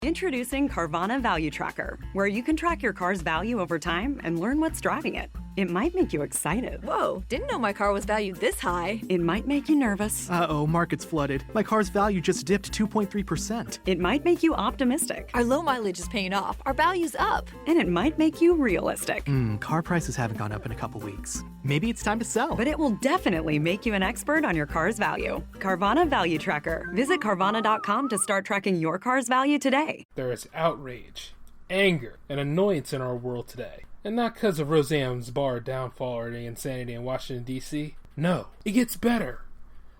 Introducing Carvana Value Tracker, where you can track your car's value over time and learn what's driving it. It might make you excited. Whoa, didn't know my car was valued this high. It might make you nervous. Uh-oh, market's flooded. My car's value just dipped 2.3%. It might make you optimistic. Our low mileage is paying off. Our value's up. And it might make you realistic. Car prices haven't gone up in a couple weeks. Maybe it's time to sell. But it will definitely make you an expert on your car's value. Carvana Value Tracker. Visit Carvana.com to start tracking your car's value today. There is outrage, anger, and annoyance in our world today. And not because of Roseanne's bar downfall or the insanity in Washington, D.C. No, it gets better.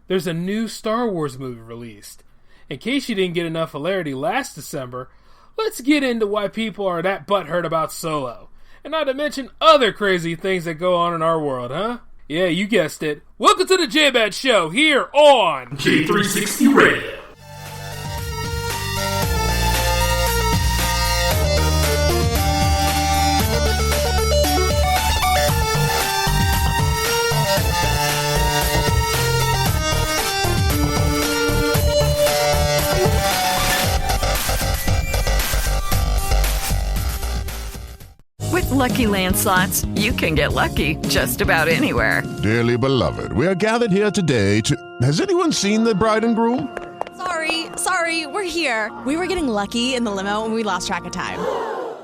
There's a new Star Wars movie released. In case you didn't get enough hilarity last December, let's get into why people are that butthurt about Solo. And not to mention other crazy things that go on in our world, huh? Yeah, you guessed it. Welcome to the J-Bad Show here on J360 Radio. With Lucky Land Slots, you can get lucky just about anywhere. Dearly beloved, we are gathered here today to... Has anyone seen the bride and groom? Sorry, we're here. We were getting lucky in the limo and we lost track of time.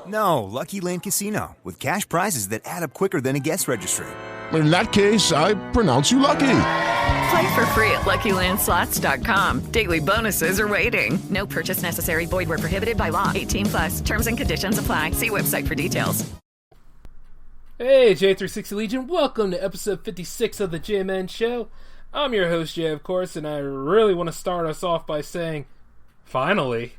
No, Lucky Land Casino, with cash prizes that add up quicker than a guest registry. In that case, I pronounce you lucky. Play for free at LuckyLandSlots.com. Daily bonuses are waiting. No purchase necessary. Void where prohibited by law. 18+. Terms and conditions apply. See website for details. Hey, J360 Legion. Welcome to episode 56 of the J-Man Show. I'm your host, Jay, of course, and I really want to start us off by saying, finally.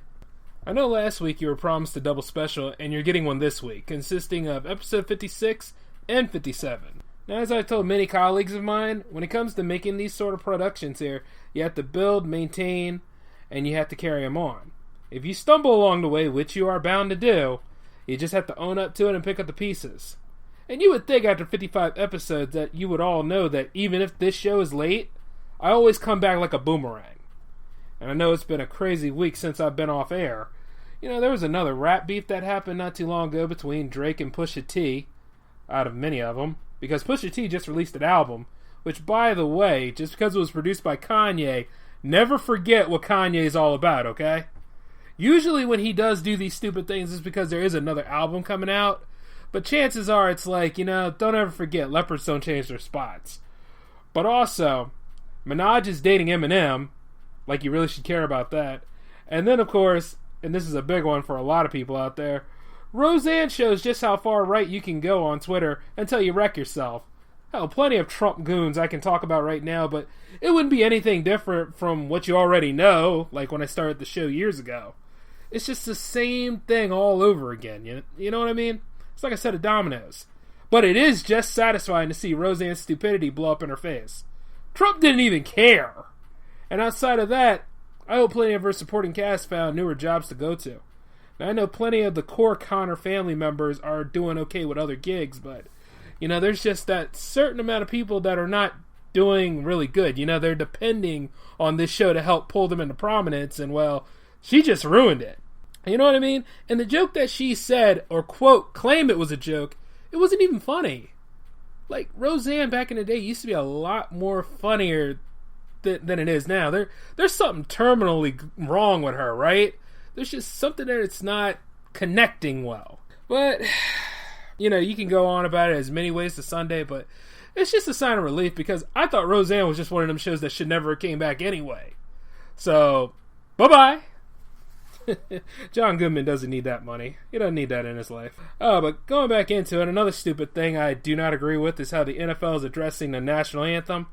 I know last week you were promised a double special, and you're getting one this week, consisting of episode 56 and 57. Now, as I've told many colleagues of mine, when it comes to making these sort of productions here, you have to build, maintain, and you have to carry them on. If you stumble along the way, which you are bound to do, you just have to own up to it and pick up the pieces. And you would think after 55 episodes that you would all know that even if this show is late, I always come back like a boomerang. And I know it's been a crazy week since I've been off air. You know, there was another rap beef that happened not too long ago between Drake and Pusha T, out of many of them, because Pusha T just released an album, which, by the way, just because it was produced by Kanye, never forget what Kanye is all about, okay? Usually when he does do these stupid things, it's because there is another album coming out, but chances are it's like, you know, don't ever forget, leopards don't change their spots. But also, Minaj is dating Eminem, like you really should care about that. And then, of course, and this is a big one for a lot of people out there, Roseanne shows just how far right you can go on Twitter until you wreck yourself. Hell, plenty of Trump goons I can talk about right now, but it wouldn't be anything different from what you already know, like when I started the show years ago. It's just the same thing all over again, you know what I mean? It's like a set of dominoes. But it is just satisfying to see Roseanne's stupidity blow up in her face. Trump didn't even care. And outside of that, I hope plenty of her supporting cast found newer jobs to go to. Now, I know plenty of the core Connor family members are doing okay with other gigs, but, you know, there's just that certain amount of people that are not doing really good. You know, they're depending on this show to help pull them into prominence, and, well, she just ruined it. You know what I mean? And the joke that she said, or quote, claimed it was a joke, it wasn't even funny. Like, Roseanne back in the day used to be a lot more funnier than it is now. There's something terminally wrong with her, right? There's just something that it's not connecting well. But, you know, you can go on about it as many ways to Sunday, but it's just a sign of relief because I thought Roseanne was just one of them shows that should never have came back anyway. So, bye-bye. John Goodman doesn't need that money. He doesn't need that in his life. But going back into it, another stupid thing I do not agree with is how the NFL is addressing the national anthem.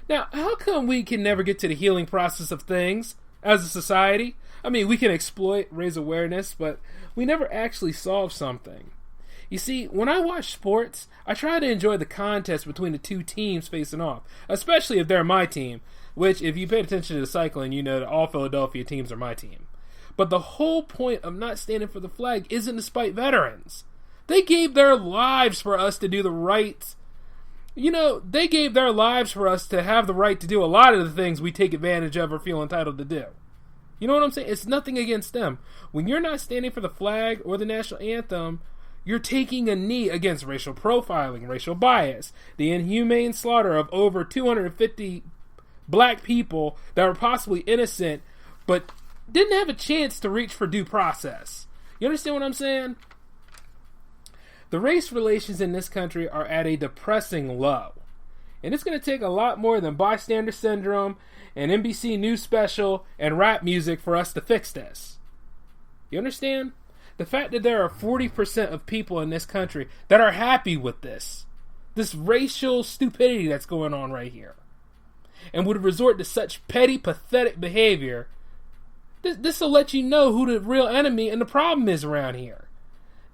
Now, how come we can never get to the healing process of things as a society? I mean, we can exploit, raise awareness, but we never actually solve something. You see, when I watch sports, I try to enjoy the contest between the two teams facing off, especially if they're my team, which, if you paid attention to the cycling, you know that all Philadelphia teams are my team. But the whole point of not standing for the flag isn't to spite veterans. They gave their lives for us to do the right. You know, they gave their lives for us to have the right to do a lot of the things we take advantage of or feel entitled to do. You know what I'm saying? It's nothing against them. When you're not standing for the flag or the national anthem, you're taking a knee against racial profiling, racial bias, the inhumane slaughter of over 250 black people that were possibly innocent, but didn't have a chance to reach for due process. You understand what I'm saying? The race relations in this country are at a depressing low. And it's going to take a lot more than bystander syndrome, an NBC News special, and rap music for us to fix this. You understand? The fact that there are 40% of people in this country that are happy with this racial stupidity that's going on right here, and would resort to such petty, pathetic behavior, this will let you know who the real enemy and the problem is around here.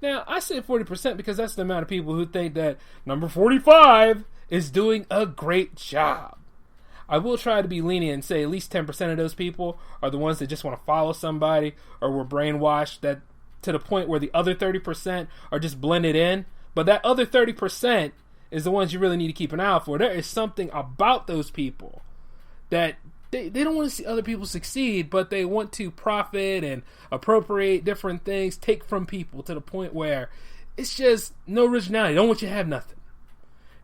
Now, I say 40% because that's the amount of people who think that number 45 is doing a great job. I will try to be lenient and say at least 10% of those people are the ones that just want to follow somebody or were brainwashed that to the point where the other 30% are just blended in. But that other 30% is the ones you really need to keep an eye out for. There is something about those people that they don't want to see other people succeed, but they want to profit and appropriate different things, take from people to the point where it's just no originality. They don't want you to have nothing.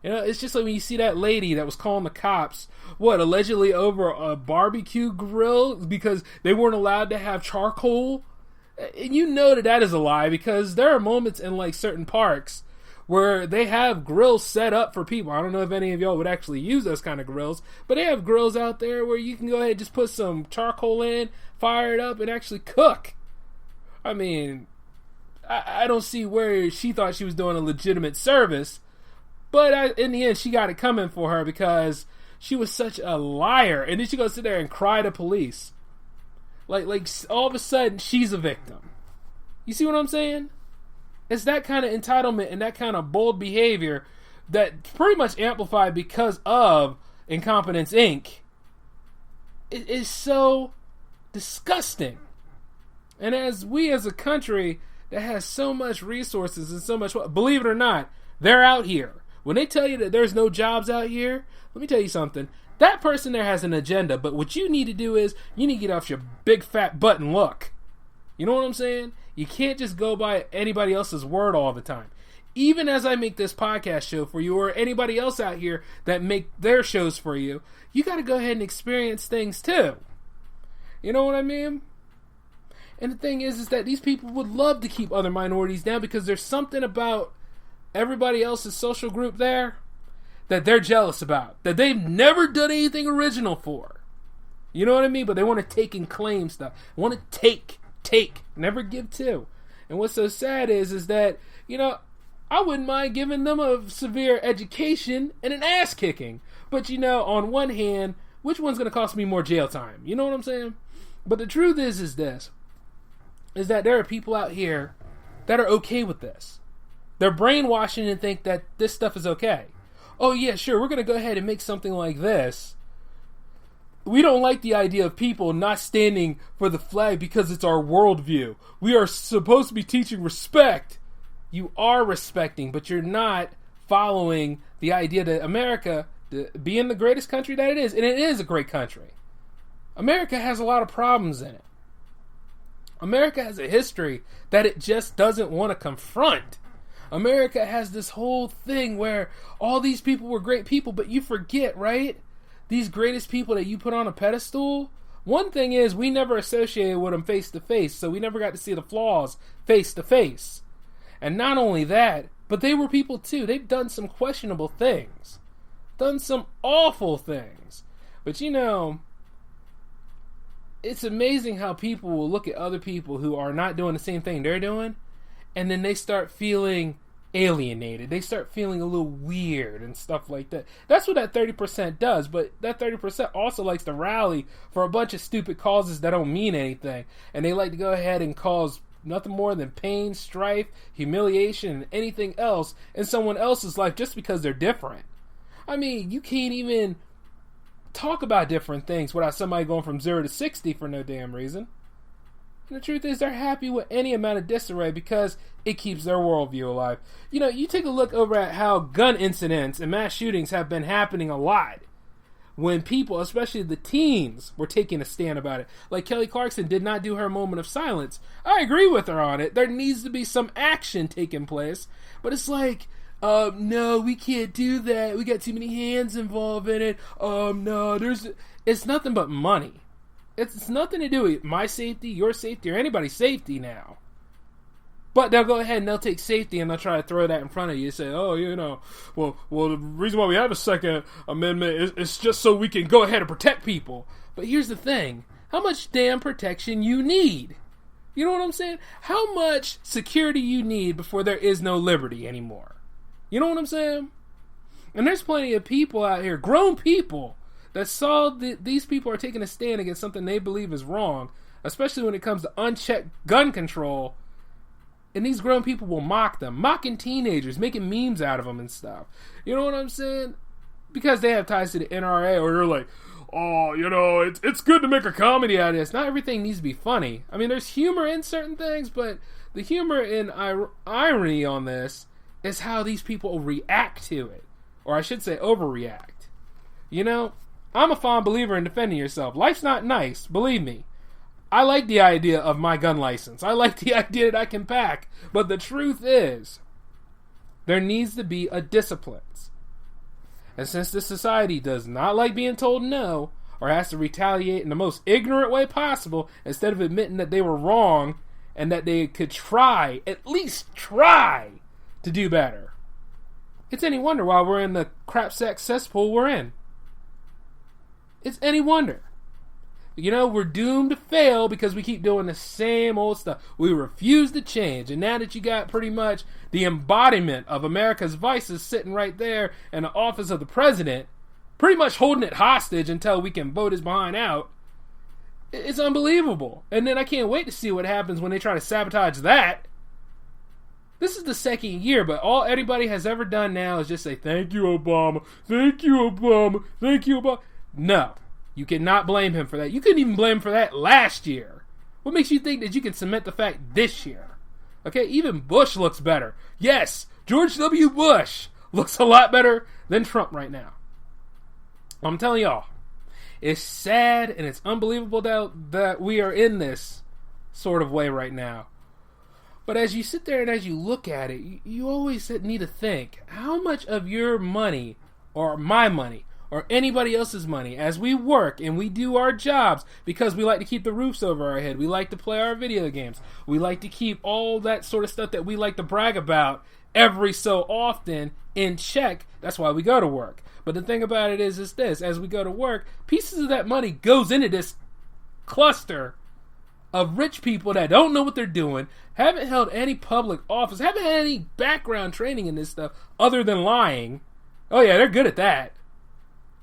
You know, it's just like when you see that lady that was calling the cops, allegedly over a barbecue grill because they weren't allowed to have charcoal. And you know that is a lie, because there are moments in like certain parks where they have grills set up for people. I don't know if any of y'all would actually use those kind of grills, but they have grills out there where you can go ahead and just put some charcoal in, fire it up, and actually cook. I mean, I don't see where she thought she was doing a legitimate service, but in the end, she got it coming for her because she was such a liar. And then she goes sit there and cry to police. Like all of a sudden, she's a victim. You see what I'm saying? It's that kind of entitlement and that kind of bold behavior that pretty much amplified because of Incompetence Inc. It is so disgusting. And as a country that has so much resources and so much, believe it or not, they're out here. When they tell you that there's no jobs out here, let me tell you something. That person there has an agenda, but what you need to do is you need to get off your big fat butt and look. You know what I'm saying? You can't just go by anybody else's word all the time. Even as I make this podcast show for you, or anybody else out here that make their shows for you, you got to go ahead and experience things too. You know what I mean? And the thing is that these people would love to keep other minorities down because there's something about everybody else's social group there that they're jealous about, that they've never done anything original for. You know what I mean? But they want to take and claim stuff. Want to take, never give to. And what's so sad is that, you know, I wouldn't mind giving them a severe education and an ass kicking. But, you know, on one hand, which one's going to cost me more jail time? You know what I'm saying? But the truth is that there are people out here that are okay with this. They're brainwashing and think that this stuff is okay. Oh yeah, sure, we're going to go ahead and make something like this. We don't like the idea of people not standing for the flag because it's our worldview. We are supposed to be teaching respect. You are respecting, but you're not following the idea that America, being the greatest country that it is, and it is a great country, America has a lot of problems in it. America has a history that it just doesn't want to confront. America has this whole thing where all these people were great people, but you forget, right? These greatest people that you put on a pedestal, one thing is we never associated with them face to face, so we never got to see the flaws face to face. And not only that, but they were people too. They've done some questionable things, done some awful things. But you know, it's amazing how people will look at other people who are not doing the same thing they're doing, and then they start feeling alienated. They start feeling a little weird and stuff like that. That's what that 30% does, but that 30% also likes to rally for a bunch of stupid causes that don't mean anything. And they like to go ahead and cause nothing more than pain, strife, humiliation, and anything else in someone else's life just because they're different. I mean, you can't even talk about different things without somebody going from 0 to 60 for no damn reason. And the truth is, they're happy with any amount of disarray because it keeps their worldview alive. You know, you take a look over at how gun incidents and mass shootings have been happening a lot. when people, especially the teens, were taking a stand about it. Like Kelly Clarkson did not do her moment of silence. I agree with her on it. There needs to be some action taking place. But it's like, no, we can't do that. We got too many hands involved in it. No, it's nothing but money. It's nothing to do with my safety, your safety, or anybody's safety now. But they'll go ahead and they'll take safety and they'll try to throw that in front of you and say, oh, well, the reason why we have a Second Amendment is just so we can go ahead and protect people. But here's the thing. How much damn protection you need? You know what I'm saying? How much security you need before there is no liberty anymore? You know what I'm saying? And there's plenty of people out here, grown people, that saw these people are taking a stand against something they believe is wrong, especially when it comes to unchecked gun control. And these grown people will mock them, mocking teenagers, making memes out of them and stuff. You know what I'm saying? Because they have ties to the NRA, or they're like, oh, it's good to make a comedy out of this. Not everything needs to be funny. I mean, there's humor in certain things, but the humor and irony on this is how these people react to it. Or I should say overreact. I'm a fond believer in defending yourself. Life's not nice, believe me. I like the idea of my gun license. I like the idea that I can pack. But the truth is, there needs to be a discipline. And since this society does not like being told no, or has to retaliate in the most ignorant way possible, instead of admitting that they were wrong, and that they could try, at least try, to do better, it's any wonder why we're in the crapsack cesspool we're in. It's any wonder. We're doomed to fail because we keep doing the same old stuff. We refuse to change. And now that you got pretty much the embodiment of America's vices sitting right there in the office of the president, pretty much holding it hostage until we can vote his behind out, it's unbelievable. And then I can't wait to see what happens when they try to sabotage that. This is the second year, but all anybody has ever done now is just say, thank you, Obama. Thank you, Obama. Thank you, Obama. No. You cannot blame him for that. You couldn't even blame him for that last year. What makes you think that you can cement the fact this year? Okay, even Bush looks better. Yes, George W. Bush looks a lot better than Trump right now. I'm telling y'all, it's sad and it's unbelievable that we are in this sort of way right now. But as you sit there and as you look at it, you always need to think, how much of your money, or my money, or anybody else's money, as we work and we do our jobs, because we like to keep the roofs over our head, we like to play our video games, we like to keep all that sort of stuff that we like to brag about every so often in check. That's why we go to work. But the thing about it is this: as we go to work, pieces of that money goes into this cluster of rich people that don't know what they're doing, haven't held any public office, haven't had any background training in this stuff other than lying. Oh yeah, they're good at that.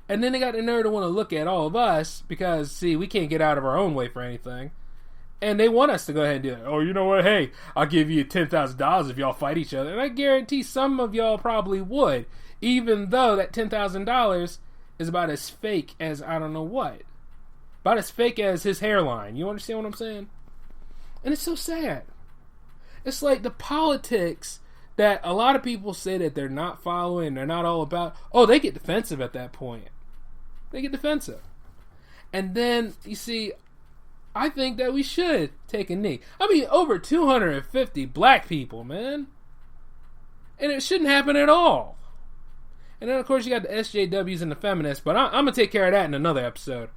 And then they got the nerve to want to look at all of us because, see, we can't get out of our own way for anything. And they want us to go ahead and do it. Oh, you know what? Hey, I'll give you $10,000 if y'all fight each other. And I guarantee some of y'all probably would, even though that $10,000 is about as fake as I don't know what. About as fake as his hairline. You understand what I'm saying? And it's so sad. It's like the politics that a lot of people say that they're not following, they're not all about. Oh, they get defensive at that point. They get defensive. And then, you see, I think that we should take a knee. I mean, over 250 black people, man. And it shouldn't happen at all. And then, of course, you got the SJWs and the feminists, but I'm going to take care of that in another episode.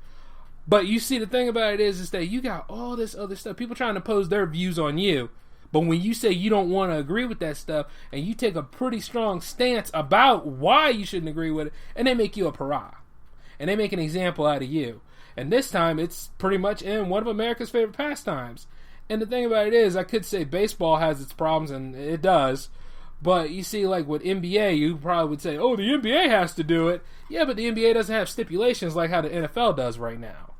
But you see, the thing about it is that you got all this other stuff. People trying to pose their views on you. But when you say you don't want to agree with that stuff, and you take a pretty strong stance about why you shouldn't agree with it, and they make you a pariah. And they make an example out of you. And this time, it's pretty much in one of America's favorite pastimes. And the thing about it is, I could say baseball has its problems, and it does. But you see, like with NBA, you probably would say, oh, the NBA has to do it. Yeah, but the NBA doesn't have stipulations like how the NFL does right now.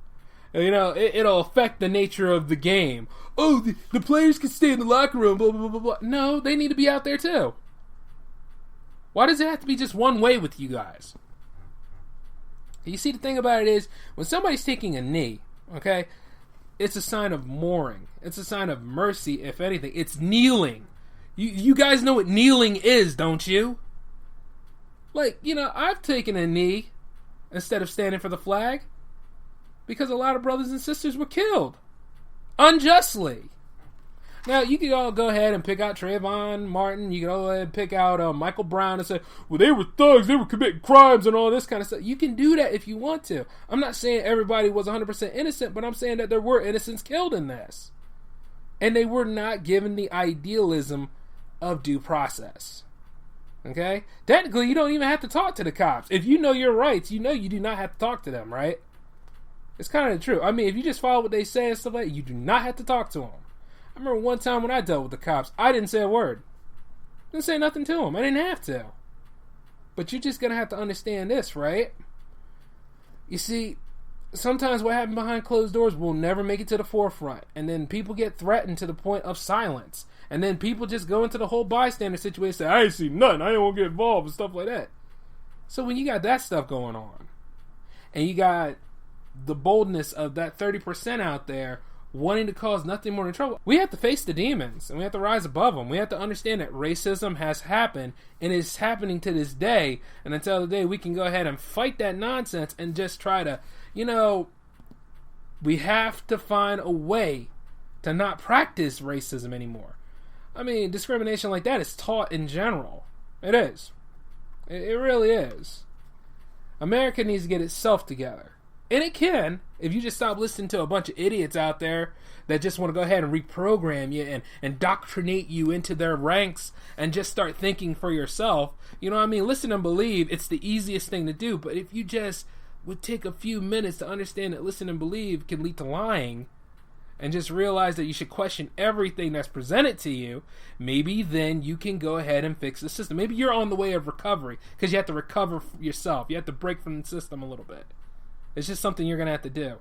It'll affect the nature of the game. Oh, the players can stay in the locker room, blah, blah, blah, blah. No, they need to be out there too. Why does it have to be just one way with you guys? You see, the thing about it is, when somebody's taking a knee, okay, it's a sign of mourning. It's a sign of mercy, if anything. It's kneeling. You guys know what kneeling is, don't you? Like, I've taken a knee. instead of standing for the flag? Because a lot of brothers and sisters were killed unjustly. Now, you can all go ahead and pick out Trayvon Martin. You can go ahead and pick out Michael Brown and say, well, they were thugs, they were committing crimes and all this kind of stuff. You can do that if you want to. I'm not saying everybody was 100% innocent, but I'm saying that there were innocents killed in this. And they were not given the idealism of due process. Okay? Technically, you don't even have to talk to the cops. If you know your rights, you know you do not have to talk to them, right? It's kind of true. I mean, if you just follow what they say and stuff like that, you do not have to talk to them. I remember one time when I dealt with the cops, I didn't say a word. Didn't say nothing to them. I didn't have to. But you're just going to have to understand this, right? You see, sometimes what happened behind closed doors will never make it to the forefront. And then people get threatened to the point of silence. And then people just go into the whole bystander situation and say, I ain't seen nothing. I ain't want to get involved and stuff like that. So when you got that stuff going on, and you got the boldness of that 30% out there wanting to cause nothing more than trouble, we have to face the demons and we have to rise above them. We have to understand that racism has happened and is happening to this day, and until the day we can go ahead and fight that nonsense and just try to, we have to find a way to not practice racism anymore. I mean, discrimination like that is taught in general. It is. It really is. America needs to get itself together. And it can, if you just stop listening to a bunch of idiots out there that just want to go ahead and reprogram you and indoctrinate you into their ranks and just start thinking for yourself. You know what I mean? Listen and believe, it's the easiest thing to do. But if you just would take a few minutes to understand that listen and believe can lead to lying, and just realize that you should question everything that's presented to you, maybe then you can go ahead and fix the system. Maybe you're on the way of recovery because you have to recover yourself. You have to break from the system a little bit. It's just something you're going to have to do.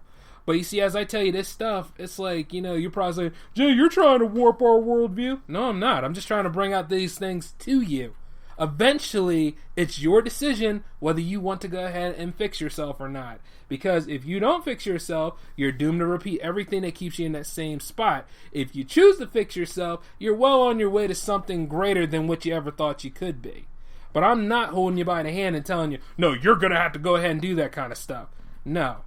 But you see, as I tell you this stuff, it's like, you're probably saying, Jay, you're trying to warp our worldview. No, I'm not. I'm just trying to bring out these things to you. Eventually, it's your decision whether you want to go ahead and fix yourself or not. Because if you don't fix yourself, you're doomed to repeat everything that keeps you in that same spot. If you choose to fix yourself, you're well on your way to something greater than what you ever thought you could be. But I'm not holding you by the hand and telling you, no, you're going to have to go ahead and do that kind of stuff. No,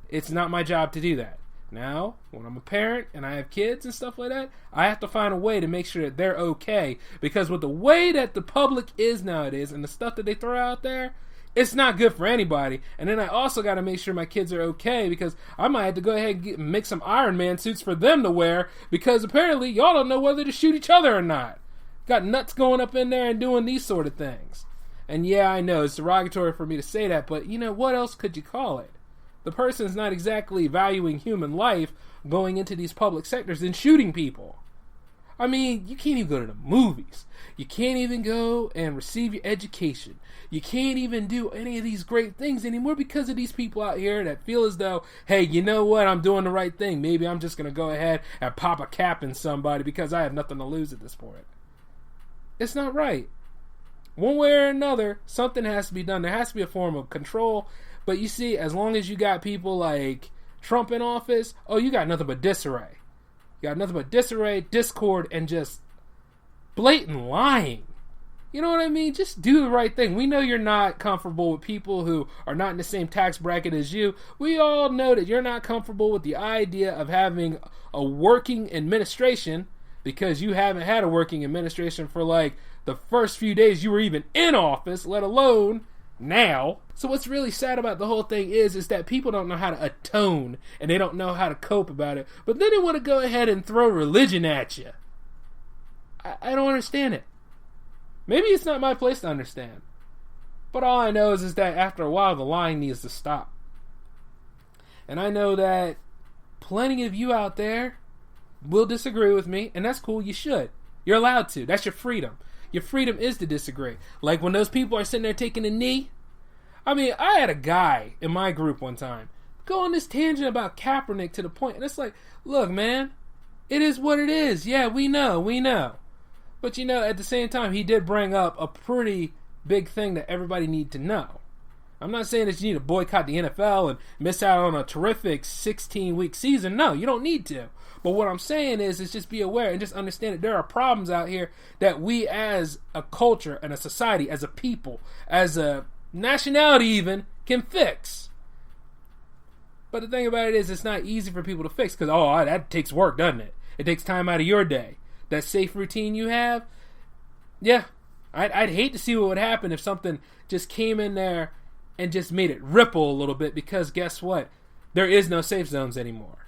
it's not my job to do that. Now, when I'm a parent and I have kids and stuff like that, I have to find a way to make sure that they're okay. Because with the way that the public is nowadays and the stuff that they throw out there, it's not good for anybody. And then I also got to make sure my kids are okay, because I might have to go ahead and make some Iron Man suits for them to wear, because apparently y'all don't know whether to shoot each other or not. Got nuts going up in there and doing these sort of things. And yeah, I know, it's derogatory for me to say that, but what else could you call it? The person's not exactly valuing human life going into these public sectors and shooting people. I mean, you can't even go to the movies. You can't even go and receive your education. You can't even do any of these great things anymore because of these people out here that feel as though, hey, you know what, I'm doing the right thing. Maybe I'm just going to go ahead and pop a cap in somebody because I have nothing to lose at this point. It's not right. One way or another, something has to be done. There has to be a form of control. But you see, as long as you got people like Trump in office, you got nothing but disarray. You got nothing but disarray, discord, and just blatant lying. You know what I mean? Just do the right thing. We know you're not comfortable with people who are not in the same tax bracket as you. We all know that you're not comfortable with the idea of having a working administration, because you haven't had a working administration for like the first few days you were even in office, let alone now. So what's really sad about the whole thing is that people don't know how to atone, and they don't know how to cope about it, but then they want to go ahead and throw religion at you. I don't understand it. Maybe it's not my place to understand, but all I know is that after a while the lying needs to stop. And I know that plenty of you out there will disagree with me, and that's cool. You should. You're allowed to. That's your freedom. Your freedom is to disagree. Like when those people are sitting there taking a knee. I mean, I had a guy in my group one time go on this tangent about Kaepernick to the point, and it's like, look, man, it is what it is. Yeah, we know. But at the same time, he did bring up a pretty big thing that everybody need to know. I'm not saying that you need to boycott the NFL and miss out on a terrific 16-week season. No, you don't need to. But what I'm saying is just be aware and just understand that there are problems out here that we as a culture and a society, as a people, as a nationality even, can fix. But the thing about it is, it's not easy for people to fix because, that takes work, doesn't it? It takes time out of your day. That safe routine you have, yeah, I'd hate to see what would happen if something just came in there and just made it ripple a little bit, because guess what? There is no safe zones anymore.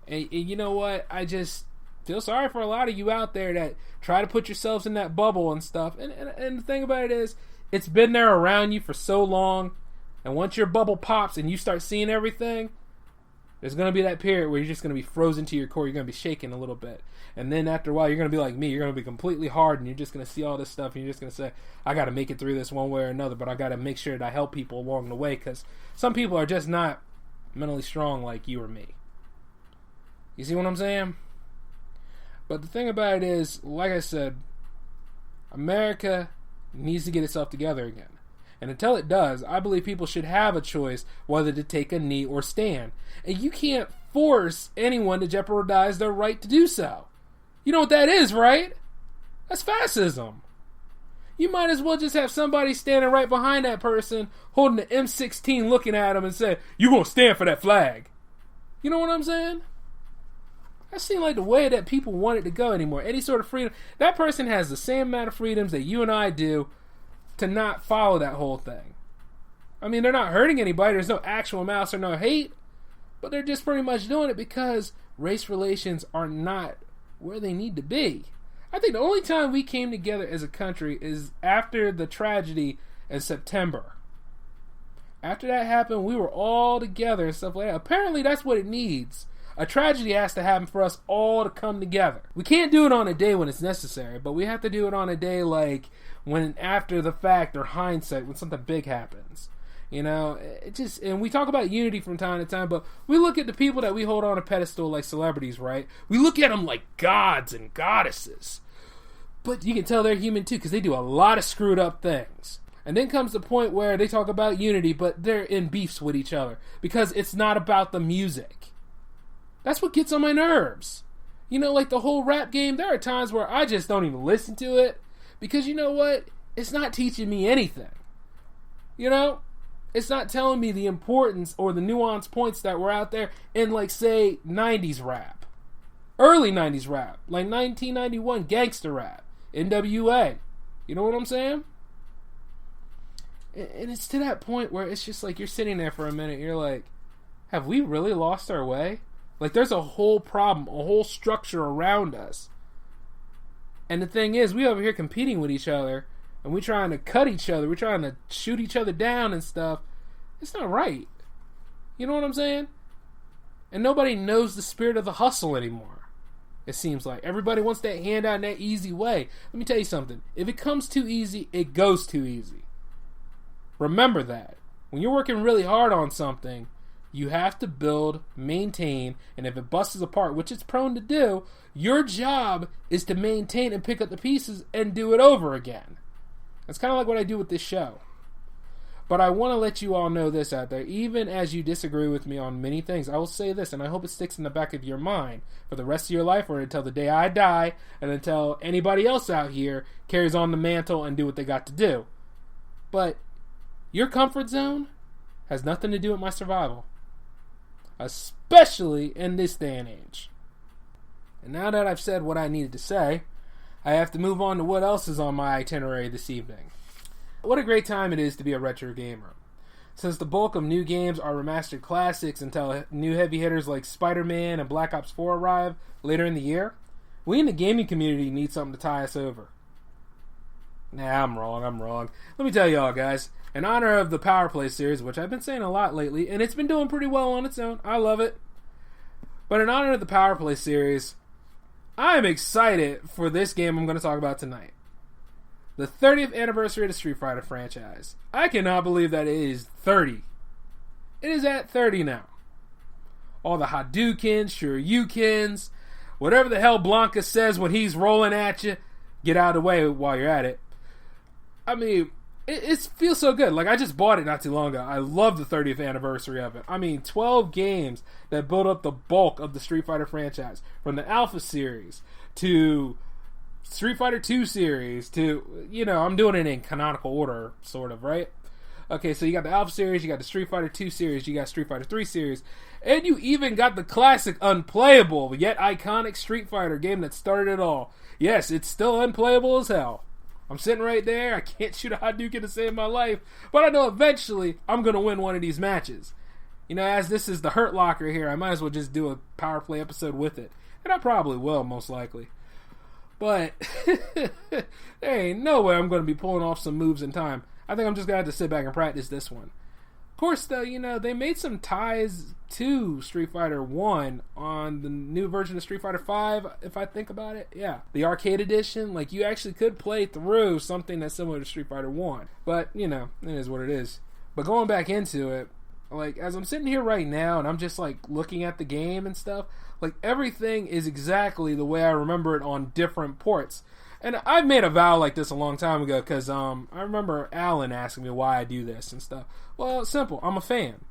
And you know what? I just feel sorry for a lot of you out there that try to put yourselves in that bubble and stuff. And the thing about it is, it's been there around you for so long, and once your bubble pops and you start seeing everything, there's going to be that period where you're just going to be frozen to your core. You're going to be shaking a little bit. And then after a while, you're going to be like me. You're going to be completely hard, and you're just going to see all this stuff, and you're just going to say, I got to make it through this one way or another, but I got to make sure that I help people along the way, because some people are just not mentally strong like you or me. You see what I'm saying? But the thing about it is, like I said, America needs to get itself together again. And until it does, I believe people should have a choice whether to take a knee or stand. And you can't force anyone to jeopardize their right to do so. You know what that is, right? That's fascism. You might as well just have somebody standing right behind that person holding the M16 looking at them and say, "You gonna stand for that flag." You know what I'm saying? That seems like the way that people want it to go anymore. Any sort of freedom. That person has the same amount of freedoms that you and I do to not follow that whole thing. I mean, they're not hurting anybody. There's no actual malice or no hate. But they're just pretty much doing it because race relations are not where they need to be. I think the only time we came together as a country is after the tragedy in September. After that happened, we were all together and stuff like that. Apparently, that's what it needs. A tragedy has to happen for us all to come together. We can't do it on a day when it's necessary, but we have to do it on a day like when after the fact or hindsight, when something big happens. You know, it just, and we talk about unity from time to time, but we look at the people that we hold on a pedestal like celebrities, right? We look at them like gods and goddesses. But you can tell they're human too, because they do a lot of screwed up things. And then comes the point where they talk about unity, but they're in beefs with each other because it's not about the music. That's what gets on my nerves. You know, like the whole rap game, there are times where I just don't even listen to it because you know what? It's not teaching me anything. You know? It's not telling me the importance or the nuanced points that were out there in, like, say, 90s rap. Early 90s rap. Like 1991 gangster rap. NWA. You know what I'm saying? And it's to that point where it's just like you're sitting there for a minute. You're like, have we really lost our way? Like, there's a whole problem, a whole structure around us. And the thing is, we over here competing with each other. And we're trying to cut each other. We're trying to shoot each other down and stuff. It's not right. You know what I'm saying? And nobody knows the spirit of the hustle anymore. It seems like. Everybody wants that handout in that easy way. Let me tell you something. If it comes too easy, it goes too easy. Remember that. When you're working really hard on something, you have to build, maintain, and if it busts apart, which it's prone to do, your job is to maintain and pick up the pieces and do it over again. It's kind of like what I do with this show. But I want to let you all know this out there. Even as you disagree with me on many things, I will say this, and I hope it sticks in the back of your mind for the rest of your life or until the day I die and until anybody else out here carries on the mantle and do what they got to do. But your comfort zone has nothing to do with my survival. Especially in this day and age. And now that I've said what I needed to say, I have to move on to what else is on my itinerary this evening. What a great time it is to be a retro gamer. Since the bulk of new games are remastered classics until new heavy hitters like Spider-Man and Black Ops 4 arrive later in the year, we in the gaming community need something to tie us over. Nah, I'm wrong. Let me tell y'all, guys, in honor of the Power Play series, which I've been saying a lot lately, and it's been doing pretty well on its own, I love it. But in honor of the Power Play series, I'm excited for this game I'm going to talk about tonight. The 30th anniversary of the Street Fighter franchise. I cannot believe that it is 30. It is at 30 now. All the Hadoukens, Shoryukens, whatever the hell Blanca says when he's rolling at you, get out of the way while you're at it. I mean, it feels so good. Like, I just bought it not too long ago. I love the 30th anniversary of it. I mean, 12 games that build up the bulk of the Street Fighter franchise. From the Alpha series to Street Fighter 2 series to, you know, I'm doing it in canonical order, sort of, right? Okay, so you got the Alpha series, you got the Street Fighter 2 series, you got Street Fighter 3 series, and you even got the classic, unplayable, yet iconic Street Fighter game that started it all. Yes, it's still unplayable as hell. I'm sitting right there, I can't shoot a Hadouken to save my life, but I know eventually I'm going to win one of these matches. You know, as this is the Hurt Locker here, I might as well just do a Power Play episode with it. And I probably will, most likely. But there ain't no way I'm going to be pulling off some moves in time. I think I'm just going to have to sit back and practice this one. Of course, though, you know, they made some ties to Street Fighter 1 on the new version of Street Fighter 5, if I think about it. Yeah, the arcade edition, like, you actually could play through something that's similar to Street Fighter 1. But, you know, it is what it is. But going back into it, like, as I'm sitting here right now and I'm just, like, looking at the game and stuff, like, everything is exactly the way I remember it on different ports. And I made a vow like this a long time ago because I remember Alan asking me why I do this and stuff. Well, it's simple. I'm a fan.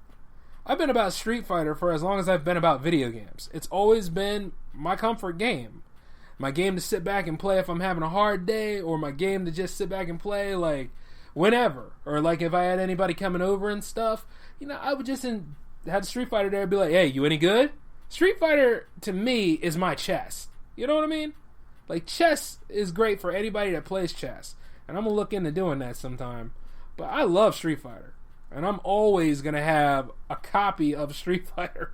I've been about Street Fighter for as long as I've been about video games. It's always been my comfort game. My game to sit back and play if I'm having a hard day, or my game to just sit back and play, like, whenever. Or, like, if I had anybody coming over and stuff, you know, I would just have Street Fighter there and be like, hey, you any good? Street Fighter, to me, is my chess. You know what I mean? Like, chess is great for anybody that plays chess. And I'm going to look into doing that sometime. But I love Street Fighter. And I'm always going to have a copy of Street Fighter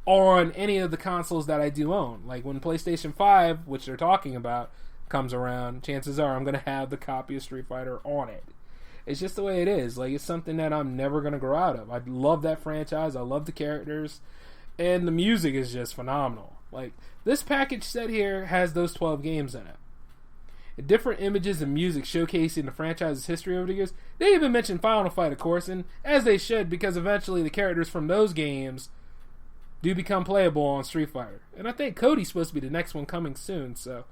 on any of the consoles that I do own. Like, when PlayStation 5, which they're talking about, comes around, chances are I'm going to have the copy of Street Fighter on it. It's just the way it is. Like, it's something that I'm never going to grow out of. I love that franchise. I love the characters. And the music is just phenomenal. Like, this package set here has those 12 games in it. And different images and music showcasing the franchise's history over the years. They even mentioned Final Fight, of course, and as they should, because eventually the characters from those games do become playable on Street Fighter. And I think Cody's supposed to be the next one coming soon, so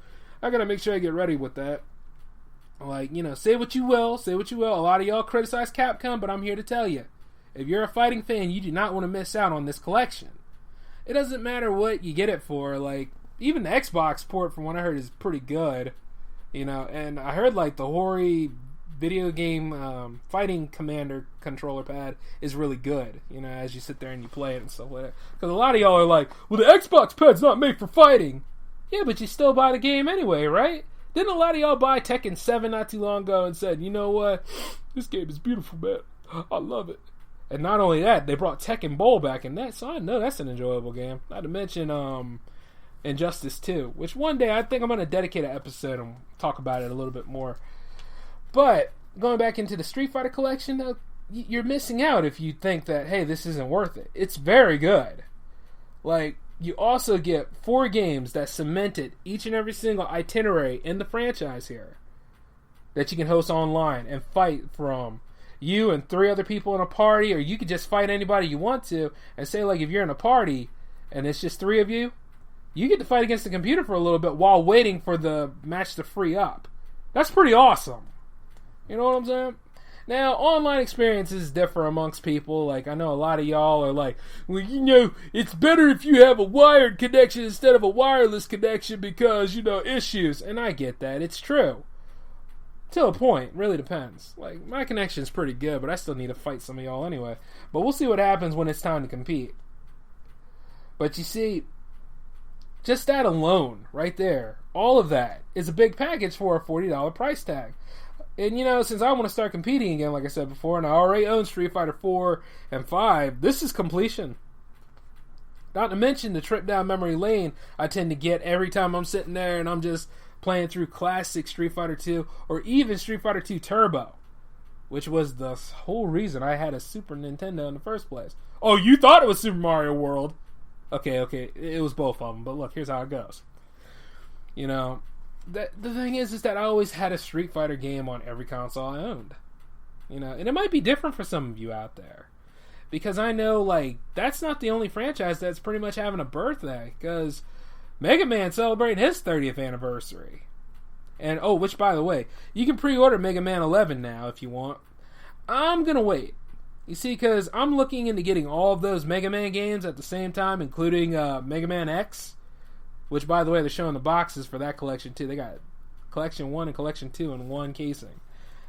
I gotta make sure I get ready with that. Like, you know, say what you will. A lot of y'all criticize Capcom, but I'm here to tell you, if you're a fighting fan, you do not want to miss out on this collection. It doesn't matter what you get it for. Like, even the Xbox port, from what I heard, is pretty good. You know, and I heard, like, the Hori video game fighting commander controller pad is really good, you know, as you sit there and you play it and stuff like that. Because a lot of y'all are like, well, the Xbox pad's not made for fighting. Yeah, but you still buy the game anyway, right? Didn't a lot of y'all buy Tekken 7 not too long ago and said, you know what, this game is beautiful, man. I love it. And not only that, they brought Tekken Bowl back in that, so I know that's an enjoyable game. Not to mention Injustice 2, which one day I think I'm going to dedicate an episode and talk about it a little bit more. But going back into the Street Fighter collection, you're missing out if you think that, hey, this isn't worth it. It's very good. Like, you also get 4 games that cemented each and every single itinerary in the franchise here that you can host online and fight from. You and 3 other people in a party, or you could just fight anybody you want to, and say, like, if you're in a party and it's just 3 of you, you get to fight against the computer for a little bit while waiting for the match to free up. That's pretty awesome. You know what I'm saying? Now, online experiences differ amongst people. Like, I know a lot of y'all are like, well, you know, it's better if you have a wired connection instead of a wireless connection because, you know, issues. And I get that. It's true. To a point. Really depends. Like, my connection's pretty good, but I still need to fight some of y'all anyway. But we'll see what happens when it's time to compete. But you see, just that alone, right there, all of that is a big package for a $40 price tag. And, you know, since I want to start competing again, like I said before, and I already own Street Fighter 4 and 5, this is completion. Not to mention the trip down memory lane I tend to get every time I'm sitting there and I'm just playing through classic Street Fighter 2 or even Street Fighter 2 Turbo, which was the whole reason I had a Super Nintendo in the first place. Oh, you thought it was Super Mario World? Okay, it was both of them, but look, here's how it goes. You know, the thing is that I always had a Street Fighter game on every console I owned. You know, and it might be different for some of you out there. Because I know, like, that's not the only franchise that's pretty much having a birthday. Because Mega Man's celebrating his 30th anniversary. And, oh, which, by the way, you can pre-order Mega Man 11 now if you want. I'm going to wait. You see, because I'm looking into getting all of those Mega Man games at the same time, including Mega Man X, which, by the way, they're showing the boxes for that collection, too. They got Collection 1 and Collection 2 in one casing.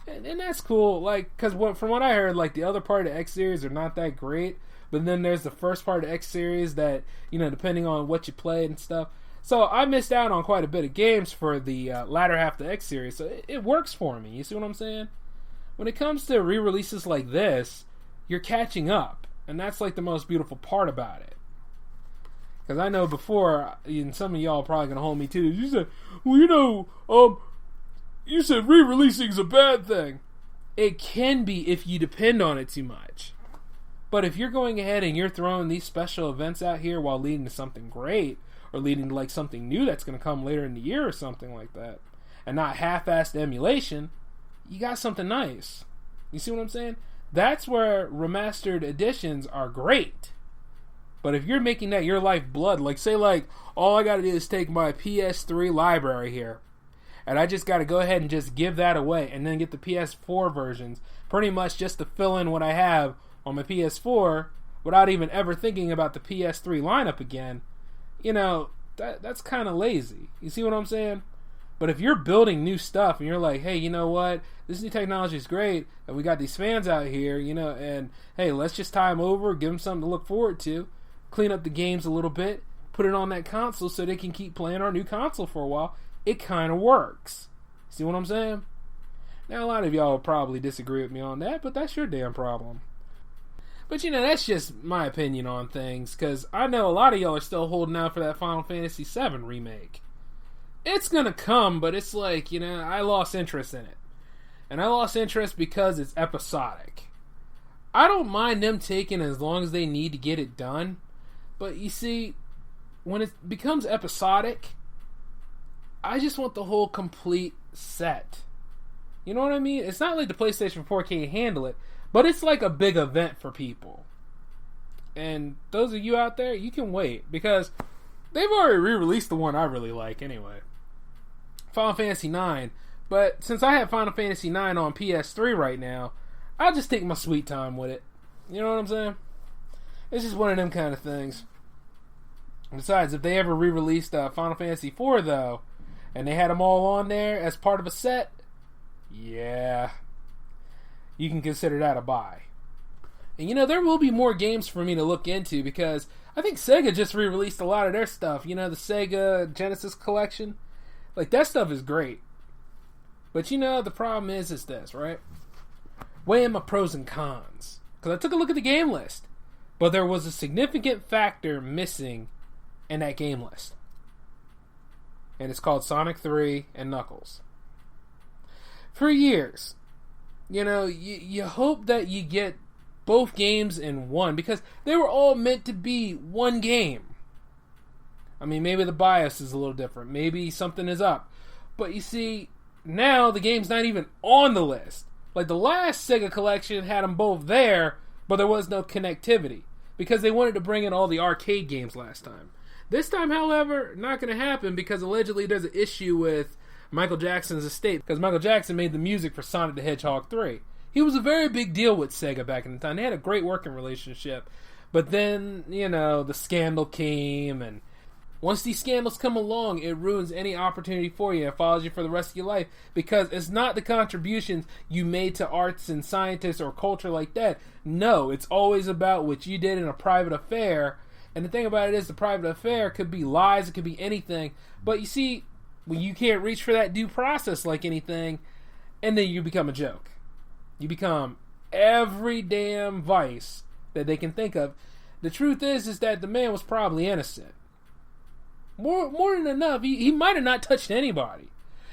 And that's cool, like, because from what I heard, like, the other part of X series are not that great, but then there's the first part of X series that, you know, depending on what you played and stuff. So I missed out on quite a bit of games for the latter half of the X series, so it works for me. You see what I'm saying? When it comes to re-releases like this, you're catching up, and that's like the most beautiful part about it. Because I know before, and some of y'all are probably going to hold me to this, you said, well, you know, you said re-releasing is a bad thing. It can be if you depend on it too much. But if you're going ahead and you're throwing these special events out here while leading to something great, or leading to like something new that's going to come later in the year or something like that, and not half-assed emulation, you got something nice. You see what I'm saying? That's where remastered editions are great. But if you're making that your lifeblood, like say like, all I got to do is take my PS3 library here, and I just got to go ahead and just give that away, and then get the PS4 versions, pretty much just to fill in what I have on my PS4, without even ever thinking about the PS3 lineup again, you know, that's kind of lazy. You see what I'm saying? But if you're building new stuff, and you're like, hey, you know what, this new technology is great, and we got these fans out here, you know, and hey, let's just tie them over, give them something to look forward to, clean up the games a little bit, put it on that console so they can keep playing our new console for a while, it kind of works. See what I'm saying? Now, a lot of y'all will probably disagree with me on that, but that's your damn problem. But, you know, that's just my opinion on things, because I know a lot of y'all are still holding out for that Final Fantasy VII remake. It's gonna come, but it's like, you know, I lost interest in it. And I lost interest because it's episodic. I don't mind them taking as long as they need to get it done, but you see, when it becomes episodic, I just want the whole complete set. You know what I mean? It's not like the PlayStation 4 can't handle it, but it's like a big event for people. And those of you out there, you can wait, because they've already re-released the one I really like anyway. Final Fantasy IX. But since I have Final Fantasy IX on PS3 right now, I'll just take my sweet time with it. You know what I'm saying? It's just one of them kind of things. Besides, if they ever re-released Final Fantasy IV, though, and they had them all on there as part of a set, yeah, you can consider that a buy. And you know, there will be more games for me to look into, because I think Sega just re-released a lot of their stuff. You know, the Sega Genesis collection? Like, that stuff is great. But you know, the problem is this, right? Weighing my pros and cons. Because I took a look at the game list, but there was a significant factor missing in that game list. And it's called Sonic 3 and Knuckles. For years, you know, you hope that you get both games in one, because they were all meant to be one game. I mean, maybe the bias is a little different. Maybe something is up. But you see, now the game's not even on the list. Like, the last Sega collection had them both there, but there was no connectivity, because they wanted to bring in all the arcade games last time. This time, however, not going to happen, because allegedly there's an issue with Michael Jackson's estate, because Michael Jackson made the music for Sonic the Hedgehog 3. He was a very big deal with Sega back in the time. They had a great working relationship. But then, you know, the scandal came, and once these scandals come along, it ruins any opportunity for you. It follows you for the rest of your life, because it's not the contributions you made to arts and scientists or culture like that. No, it's always about what you did in a private affair. And the thing about it is, the private affair could be lies, it could be anything. But you see, when you can't reach for that due process like anything, and then you become a joke. You become every damn vice that they can think of. The truth is that the man was probably innocent. More than enough. He might have not touched anybody.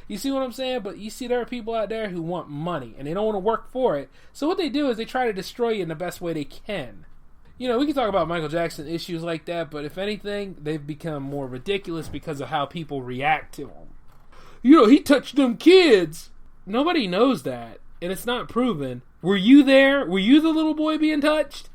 You see what I'm saying? But you see, there are people out there who want money, and they don't want to work for it. So what they do is they try to destroy you in the best way they can. You know, we can talk about Michael Jackson issues like that, but if anything, they've become more ridiculous because of how people react to him. You know, he touched them kids. Nobody knows that, and it's not proven. Were you there? Were you the little boy being touched?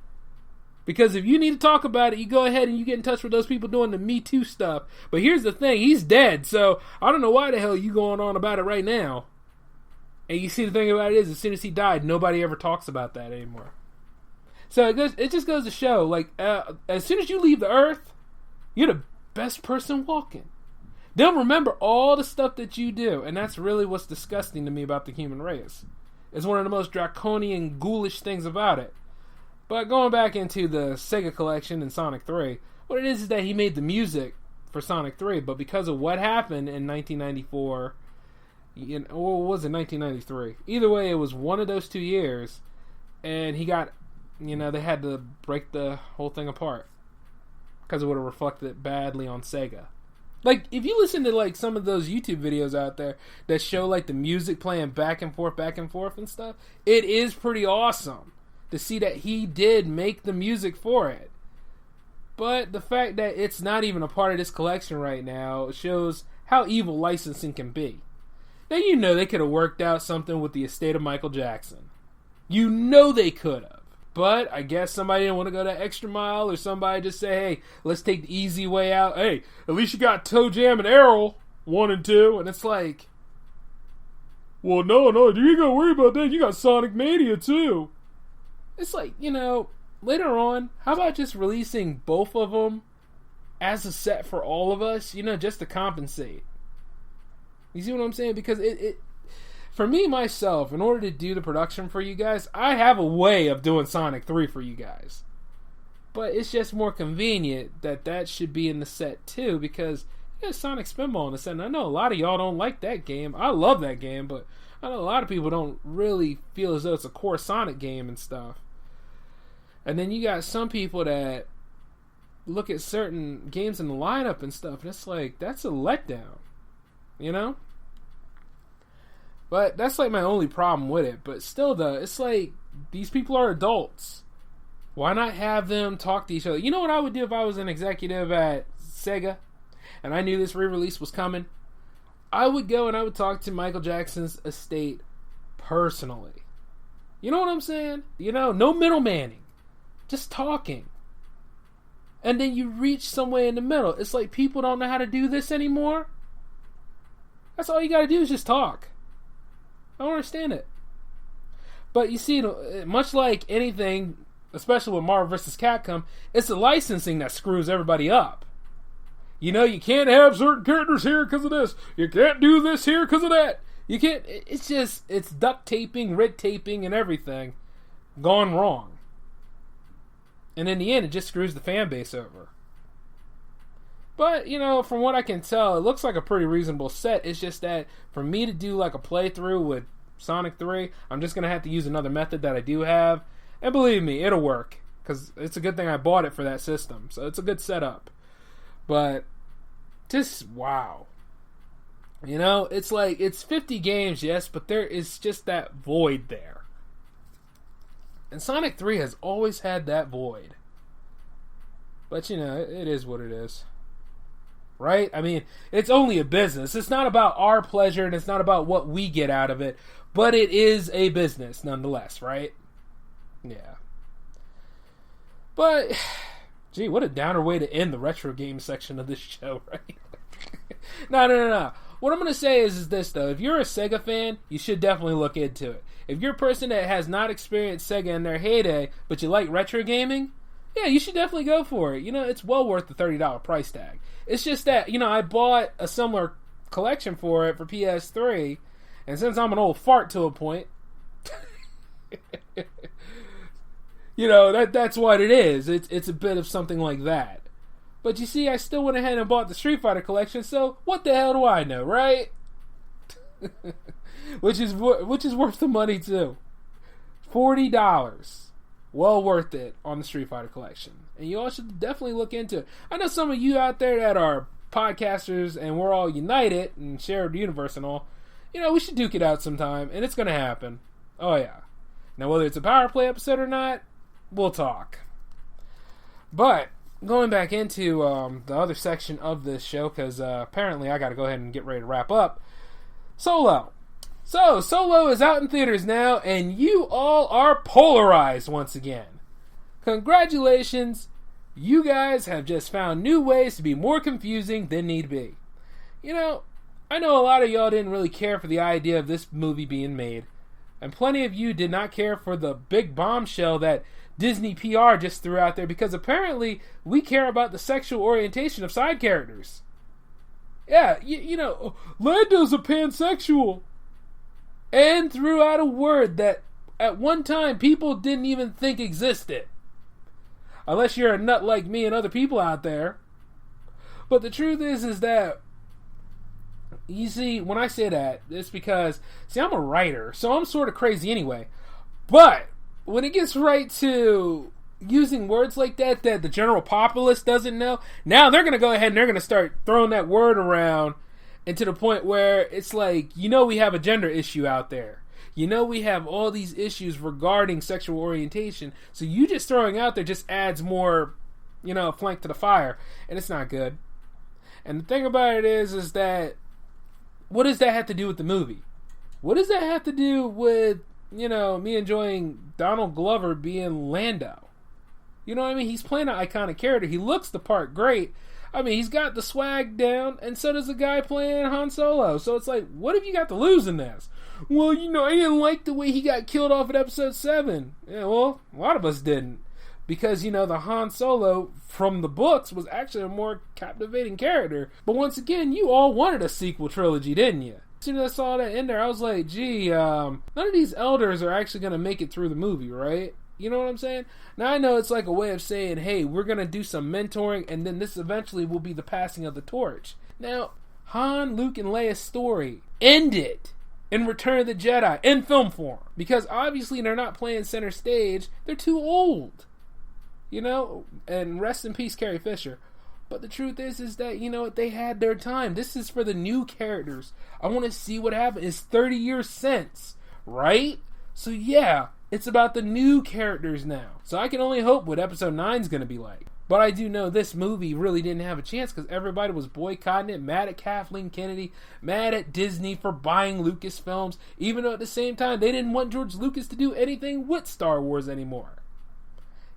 Because if you need to talk about it, you go ahead and you get in touch with those people doing the Me Too stuff. But here's the thing, he's dead, so I don't know why the hell you going on about it right now. And you see, the thing about it is, as soon as he died, nobody ever talks about that anymore. So it just goes to show, like, as soon as you leave the earth, you're the best person walking. They'll remember all the stuff that you do, and that's really what's disgusting to me about the human race. is one of the most draconian, ghoulish things about it. But going back into the Sega collection and Sonic 3, what it is that he made the music for Sonic 3, but because of what happened in 1994, or was it 1993? Either way, it was one of those 2 years, and he got, they had to break the whole thing apart because it would have reflected badly on Sega. Like, if you listen to, like, some of those YouTube videos out there that show, like, the music playing back and forth and stuff, it is pretty awesome to see that he did make the music for it. But the fact that it's not even a part of this collection right now shows how evil licensing can be. Now, they could have worked out something with the estate of Michael Jackson. They could have. But I guess somebody didn't want to go that extra mile, or somebody just say, hey, let's take the easy way out. Hey, at least you got Toe Jam and Errol 1 and 2. And it's like, well, no, you ain't got to worry about that. You got Sonic Mania too. It's like, later on, how about just releasing both of them as a set for all of us, just to compensate. You see what I'm saying? Because it for me, myself, in order to do the production for you guys, I have a way of doing Sonic 3 for you guys. But it's just more convenient that should be in the set too, because Sonic Spinball in the set. And I know a lot of y'all don't like that game. I love that game, but I know a lot of people don't really feel as though it's a core Sonic game and stuff. And then you got some people that look at certain games in the lineup and stuff, and it's like, that's a letdown. But that's like my only problem with it. But still though, it's like, these people are adults. Why not have them talk to each other? You know what I would do if I was an executive at Sega and I knew this re-release was coming? I would go and I would talk to Michael Jackson's estate personally. You know what I'm saying? No middlemaning. Just talking. And then you reach somewhere in the middle. It's like people don't know how to do this anymore. That's all you gotta do is just talk. I don't understand it. But you see, much like anything, especially with Marvel vs. Capcom, it's the licensing that screws everybody up. You can't have certain characters here because of this. You can't do this here because of that. You can't. It's duct taping, red taping, and everything gone wrong. And in the end, it just screws the fan base over. But, from what I can tell, it looks like a pretty reasonable set. It's just that for me to do like a playthrough with Sonic 3, I'm just going to have to use another method that I do have. And believe me, it'll work. Because it's a good thing I bought it for that system. So it's a good setup. But, just wow. It's like, it's 50 games, yes, but there is just that void there. And Sonic 3 has always had that void. But, it is what it is. Right? I mean, it's only a business. It's not about our pleasure, and it's not about what we get out of it. But it is a business, nonetheless, right? Yeah. But, gee, what a downer way to end the retro game section of this show, right? No. What I'm going to say is this, though. If you're a Sega fan, you should definitely look into it. If you're a person that has not experienced Sega in their heyday, but you like retro gaming, yeah, you should definitely go for it. It's well worth the $30 price tag. It's just that, I bought a similar collection for it for PS3, and since I'm an old fart to a point, that's what it is. It's a bit of something like that. But you see, I still went ahead and bought the Street Fighter collection, so what the hell do I know, right? which is worth the money too. $40. Well worth it on the Street Fighter collection. And you all should definitely look into it. I know some of you out there that are podcasters and we're all united and share the universe and all. We should duke it out sometime, and it's going to happen. Oh, yeah. Now, whether it's a Power Play episode or not, we'll talk. But, going back into the other section of this show, because apparently I got to go ahead and get ready to wrap up. Solo. So, Solo is out in theaters now, and you all are polarized once again. Congratulations, you guys have just found new ways to be more confusing than need be. I know a lot of y'all didn't really care for the idea of this movie being made, and plenty of you did not care for the big bombshell that Disney PR just threw out there, because apparently we care about the sexual orientation of side characters. Yeah, Lando's a pansexual. and threw out a word that at one time people didn't even think existed. Unless you're a nut like me and other people out there. But the truth is that, you see, when I say that, it's because, see, I'm a writer, so I'm sort of crazy anyway. But when it gets right to using words like that the general populace doesn't know, now they're going to go ahead and they're going to start throwing that word around, and to the point where it's like, we have a gender issue out there. We have all these issues regarding sexual orientation, so you just throwing out there just adds more, flank to the fire, and it's not good. And the thing about it is that, what does that have to do with the movie? What does that have to do with, me enjoying Donald Glover being Lando? You know what I mean? He's playing an iconic character. He looks the part great. I mean, he's got the swag down, and so does the guy playing Han Solo. So it's like, what have you got to lose in this? Well, I didn't like the way he got killed off at episode 7. Yeah, well, a lot of us didn't. Because, the Han Solo from the books was actually a more captivating character. But once again, you all wanted a sequel trilogy, didn't you? As soon as I saw that in there, I was like, gee, none of these elders are actually going to make it through the movie, right? You know what I'm saying? Now I know it's like a way of saying, hey, we're going to do some mentoring, and then this eventually will be the passing of the torch. Now, Han, Luke, and Leia's story ended in Return of the Jedi, in film form. Because obviously they're not playing center stage, they're too old. And rest in peace, Carrie Fisher. But the truth is that, they had their time. This is for the new characters. I want to see what happened. It's 30 years since, right? So yeah, it's about the new characters now. So I can only hope what episode 9 is going to be like. But I do know this movie really didn't have a chance because everybody was boycotting it, mad at Kathleen Kennedy, mad at Disney for buying Lucasfilms, even though at the same time they didn't want George Lucas to do anything with Star Wars anymore.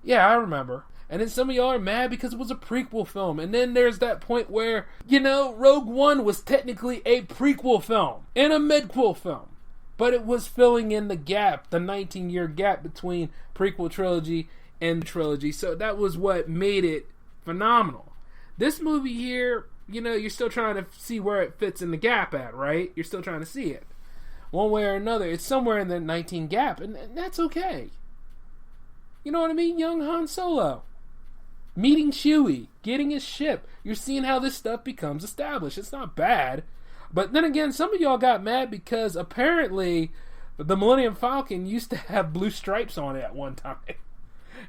Yeah, I remember. And then some of y'all are mad because it was a prequel film. And then there's that point where, Rogue One was technically a prequel film and a midquel film. But it was filling in the gap, the 19-year gap between prequel trilogy and trilogy. So that was what made it phenomenal. This movie here, you're still trying to see where it fits in the gap at, right? You're still trying to see it. One way or another, it's somewhere in the 19 gap, and that's okay. You know what I mean? Young Han Solo. Meeting Chewie. Getting his ship. You're seeing how this stuff becomes established. It's not bad. But then again, some of y'all got mad because apparently the Millennium Falcon used to have blue stripes on it at one time.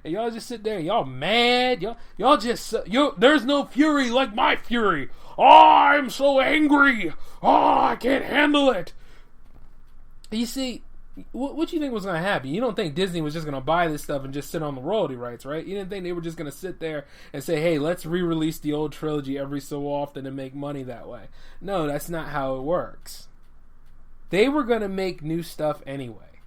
And y'all just sit there. Y'all mad. Y'all just... there's no fury like my fury. Oh, I'm so angry. Oh, I can't handle it. You see... What you think was going to happen? You don't think Disney was just going to buy this stuff and just sit on the royalty rights, right? You didn't think they were just going to sit there and say, hey, let's re-release the old trilogy every so often and make money that way. No, that's not how it works. They were going to make new stuff anyway.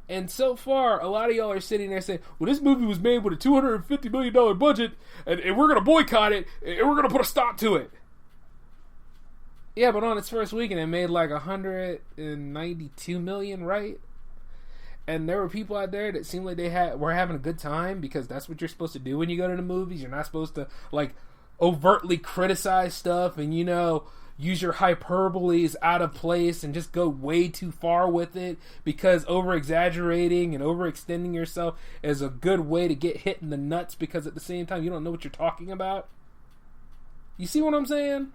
And so far, a lot of y'all are sitting there saying, well, this movie was made with a $250 million budget, and we're going to boycott it, and we're going to put a stop to it. Yeah, but on its first weekend, it made like $192 million, right? And there were people out there that seemed like were having a good time because that's what you're supposed to do when you go to the movies. You're not supposed to overtly criticize stuff and use your hyperboles out of place and just go way too far with it because over-exaggerating and overextending yourself is a good way to get hit in the nuts because at the same time you don't know what you're talking about. You see what I'm saying?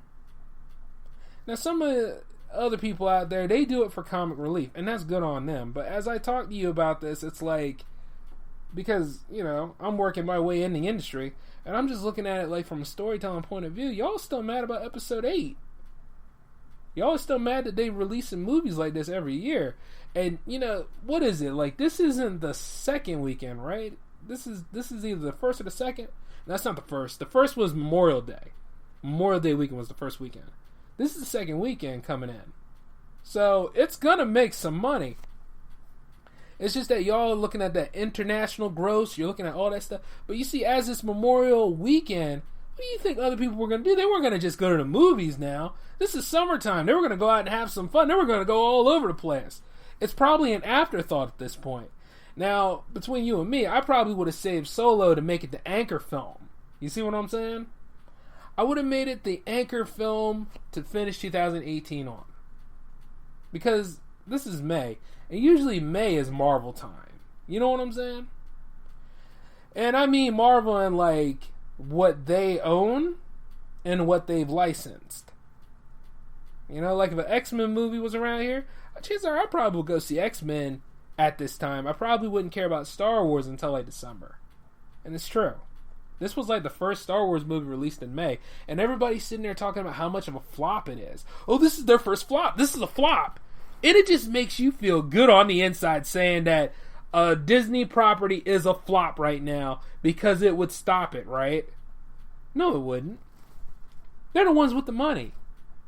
Now, some of the other people out there, they do it for comic relief, and that's good on them. But as I talk to you about this, it's like, because, I'm working my way in the industry, and I'm just looking at it from a storytelling point of view. Y'all still mad about episode 8. Y'all are still mad that they releasing movies like this every year. And, what is it? This isn't the second weekend, right? This is either the first or the second. That's not the first. The first was Memorial Day. Memorial Day weekend was the first weekend. This is the second weekend coming in. So, it's gonna make some money. It's just that y'all are looking at that international gross, you're looking at all that stuff. But you see, as this Memorial weekend, what do you think other people were gonna do? They weren't gonna just go to the movies now. This is summertime. They were gonna go out and have some fun. They were gonna go all over the place. It's probably an afterthought at this point. Now, between you and me, I probably would have saved Solo to make it the anchor film. You see what I'm saying? I would have made it the anchor film to finish 2018 on. Because this is May, and usually May is Marvel time. You know what I'm saying? And I mean Marvel in like what they own and what they've licensed. You know, like if an X-Men movie was around here, chances are I probably would go see X-Men at this time. I probably wouldn't care about Star Wars until like December. And it's true. This was like the first Star Wars movie released in May, and everybody's sitting there talking about how much of a flop it is. Oh, this is their first flop. This is a flop. And it just makes you feel good on the inside saying that a Disney property is a flop right now because it would stop it, right? No, it wouldn't. They're the ones with the money.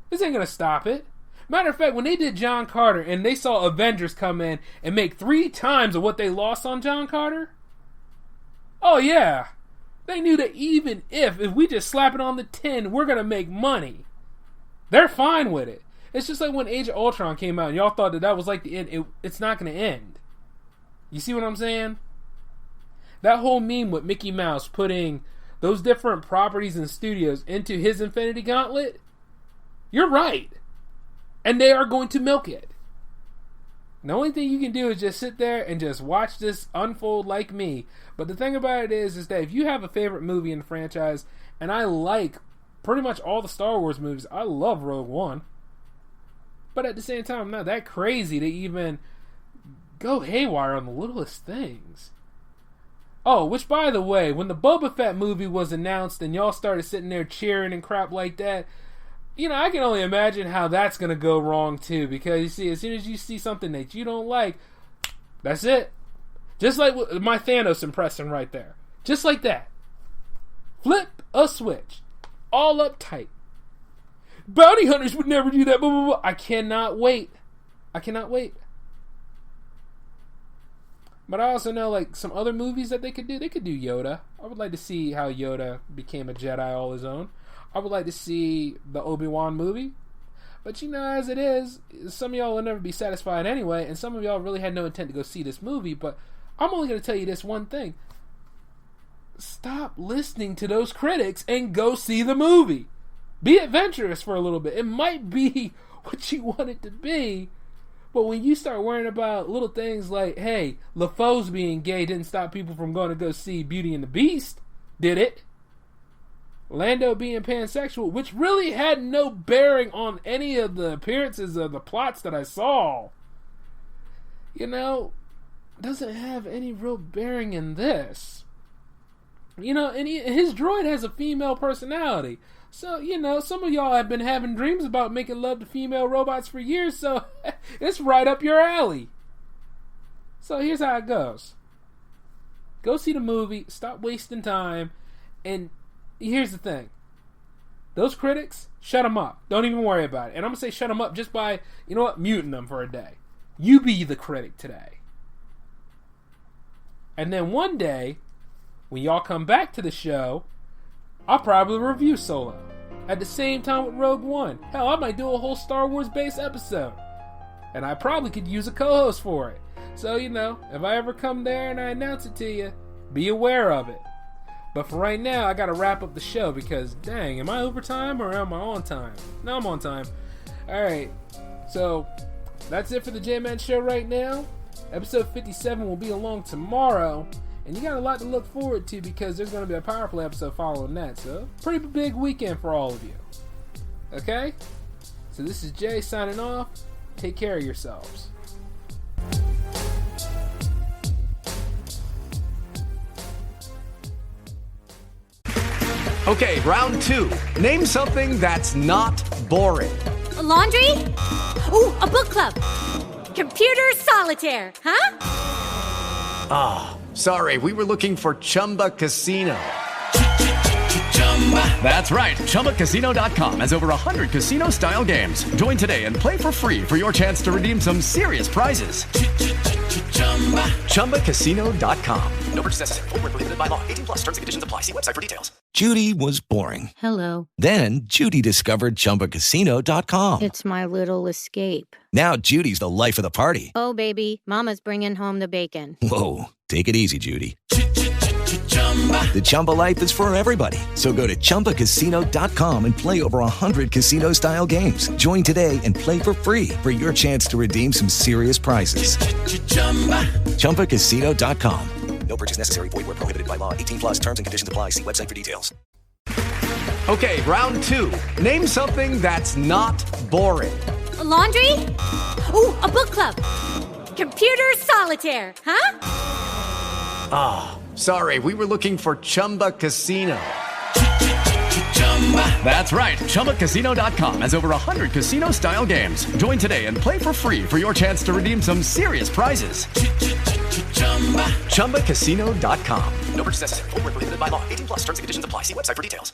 This ain't going to stop it. Matter of fact, when they did John Carter and they saw Avengers come in and make 3 times of what they lost on John Carter, oh yeah, they knew that even if we just slap it on the tin, we're going to make money. They're fine with it. It's just like when Age of Ultron came out and y'all thought that was like the end. It's not going to end. You see what I'm saying? That whole meme with Mickey Mouse putting those different properties and studios into his Infinity Gauntlet, you're right. And they are going to milk it. The only thing you can do is just sit there and just watch this unfold like me. But the thing about it is that if you have a favorite movie in the franchise, and I like pretty much all the Star Wars movies, I love Rogue One. But at the same time, I'm not that crazy to even go haywire on the littlest things. Oh, which by the way, when the Boba Fett movie was announced and y'all started sitting there cheering and crap like that, you know, I can only imagine how that's going to go wrong too. Because you see, as soon as you see something that you don't like, that's it. Just like my Thanos impression right there. Just like that. Flip a switch. All uptight. Bounty hunters would never do that. Blah, blah, blah. I cannot wait. I cannot wait. But I also know like some other movies that they could do. They could do Yoda. I would like to see how Yoda became a Jedi all his own. I would like to see the Obi-Wan movie. But you know, as it is, some of y'all will never be satisfied anyway, and some of y'all really had no intent to go see this movie, but I'm only going to tell you this one thing. Stop listening to those critics and go see the movie. Be adventurous for a little bit. It might be what you want it to be, but when you start worrying about little things like, hey, LaFoe's being gay didn't stop people from going to go see Beauty and the Beast, did it? Lando being pansexual, which really had no bearing on any of the appearances of the plots that I saw, you know, doesn't have any real bearing in this. You know, and his droid has a female personality. So, you know, some of y'all have been having dreams about making love to female robots for years, so it's right up your alley. So here's how it goes. Go see the movie, stop wasting time, and here's the thing. Those critics, shut them up. Don't even worry about it. And I'm going to say shut them up just by, you know what, muting them for a day. You be the critic today. And then one day, when y'all come back to the show, I'll probably review Solo. At the same time with Rogue One. Hell, I might do a whole Star Wars-based episode. And I probably could use a co-host for it. So, you know, if I ever come there and I announce it to you, be aware of it. But for right now, I gotta wrap up the show because, dang, am I overtime or am I on time? No, I'm on time. Alright, so that's it for the J-Man Show right now. Episode 57 will be along tomorrow. And you got a lot to look forward to because there's going to be a powerful episode following that. So, pretty big weekend for all of you. Okay? So this is Jay signing off. Take care of yourselves. Okay, round 2. Name something that's not boring. A laundry? Ooh, a book club. Computer solitaire, huh? Ah, sorry, we were looking for Chumba Casino. That's right, ChumbaCasino.com has over 100 casino-style games. Join today and play for free for your chance to redeem some serious prizes. ChumbaCasino.com. No purchase necessary. Void where prohibited by law. 18+ terms and conditions apply. See website for details. Judy was boring. Hello. Then Judy discovered ChumbaCasino.com. It's my little escape. Now Judy's the life of the party. Oh, baby, mama's bringing home the bacon. Whoa, take it easy, Judy. The Chumba life is for everybody. So go to ChumbaCasino.com and play over 100 casino-style games. Join today and play for free for your chance to redeem some serious prizes. ChumbaCasino.com. No purchase necessary. Void where prohibited by law. 18 plus terms and conditions apply. See website for details. Okay, round two. Name something that's not boring. A laundry? Ooh, a book club. Computer solitaire, huh? Ah, sorry, we were looking for Chumba Casino. That's right, ChumbaCasino.com has over 100 casino-style games. Join today and play for free for your chance to redeem some serious prizes. ChumbaCasino.com. No purchase necessary. Void where prohibited by law. 18 plus terms and conditions apply. See website for details.